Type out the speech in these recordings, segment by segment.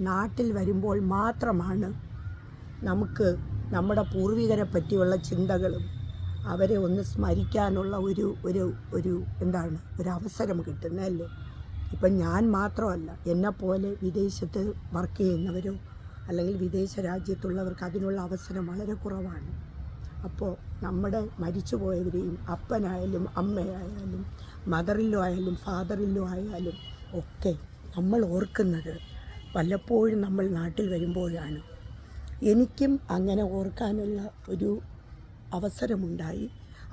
നാട്ടിൽ വരുമ്പോൾ മാത്രമാണ് നമുക്ക് നമ്മുടെ പൂർവികരെ പറ്റിയുള്ള ചിന്തകളും അവരെ ഒന്ന് സ്മരിക്കാനുള്ള ഒരു ഒരു ഒരു എന്താണ് ഒരു അവസരം കിട്ടുന്നതല്ലേ. ഇപ്പം ഞാൻ മാത്രമല്ല, എന്നെപ്പോലെ വിദേശത്ത് വർക്ക് ചെയ്യുന്നവരോ അല്ലെങ്കിൽ വിദേശ രാജ്യത്തുള്ളവർക്ക് അതിനുള്ള അവസരം വളരെ കുറവാണ്. അപ്പോൾ നമ്മുടെ മരിച്ചുപോയവരെയും അപ്പനായാലും അമ്മയായാലും മദറിലോ ആയാലും ഫാദറിലോ ആയാലും ഒക്കെ നമ്മൾ ഓർക്കുന്നത് വല്ലപ്പോഴും നമ്മൾ നാട്ടിൽ വരുമ്പോഴാണ്. എനിക്കും അങ്ങനെ ഓർക്കാനുള്ള ഒരു അവസരമുണ്ടായി.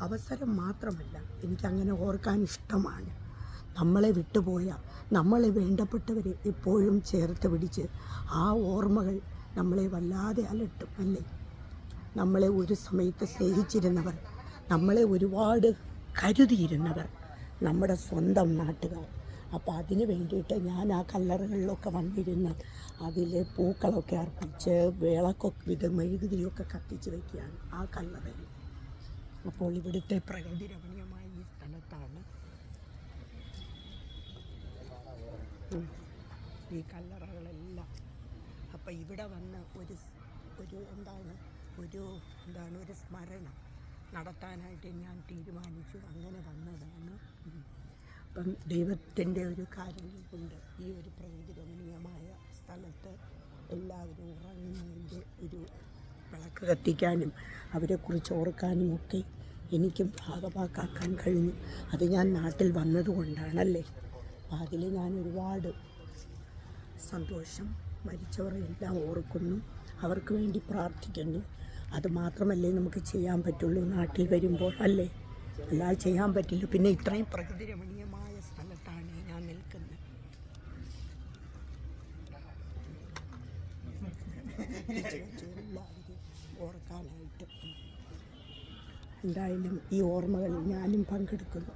അവസരം മാത്രമല്ല, എനിക്കങ്ങനെ ഓർക്കാൻ ഇഷ്ടമാണ്. നമ്മളെ വിട്ടുപോയ നമ്മളെ വേണ്ടപ്പെട്ടവരെ എപ്പോഴും ചേർത്ത് പിടിച്ച് ആ ഓർമ്മകൾ നമ്മളെ വല്ലാതെ അലട്ടും അല്ലേ. നമ്മളെ ഒരു സമയത്ത് സ്നേഹിച്ചിരുന്നവർ, നമ്മളെ ഒരുപാട് കരുതിയിരുന്നവർ, നമ്മുടെ സ്വന്തം നാട്ടുകാർ. അപ്പോൾ അതിന് വേണ്ടിയിട്ട് ഞാൻ ആ കല്ലറകളിലൊക്കെ വന്നിരുന്ന് അതിൽ പൂക്കളൊക്കെ അർപ്പിച്ച് വിളക്കൊക്കെ മെഴുകുതിരിയൊക്കെ കത്തിച്ച് വയ്ക്കുകയാണ് ആ കല്ലറയിൽ. അപ്പോൾ ഇവിടുത്തെ പ്രകൃതി രമണീയമായ ഈ സ്ഥലത്താണ് ഈ കല്ലറകളെല്ലാം. അപ്പോൾ ഇവിടെ വന്ന് ഒരു സ്മരണ നടത്താനായിട്ട് ഞാൻ തീരുമാനിച്ചു. അങ്ങനെ വന്നതാണ്. അപ്പം ദൈവത്തിൻ്റെ ഒരു കാര്യം കൊണ്ട് ഈ ഒരു പ്രകൃതി രമണീയമായ സ്ഥലത്ത് എല്ലാവരും ഉറങ്ങുന്നതിൻ്റെ ഒരു വിളക്ക് കത്തിക്കാനും അവരെക്കുറിച്ച് ഓർക്കാനും ഒക്കെ എനിക്കും ഭാഗമാക്കാൻ കഴിഞ്ഞു. അത് ഞാൻ നാട്ടിൽ വന്നതുകൊണ്ടാണല്ലേ. അപ്പം അതിൽ ഞാൻ ഒരുപാട് സന്തോഷം. മരിച്ചവരെല്ലാം ഓർക്കുന്നു, അവർക്ക് വേണ്ടി പ്രാർത്ഥിക്കുന്നു. അതുമാത്രമല്ലേ നമുക്ക് ചെയ്യാൻ പറ്റുള്ളൂ നാട്ടിൽ വരുമ്പോൾ അല്ലേ. അല്ലാതെ ചെയ്യാൻ പറ്റില്ല. പിന്നെ ഇത്രയും പ്രകൃതി രമണീയമായ സ്ഥലത്താണ് ഞാൻ നിൽക്കുന്നത്. എല്ലാവരും ഓർക്കാനായിട്ട് എന്തായാലും ഈ ഓർമ്മകൾ ഞാനും പങ്കെടുക്കുന്നു.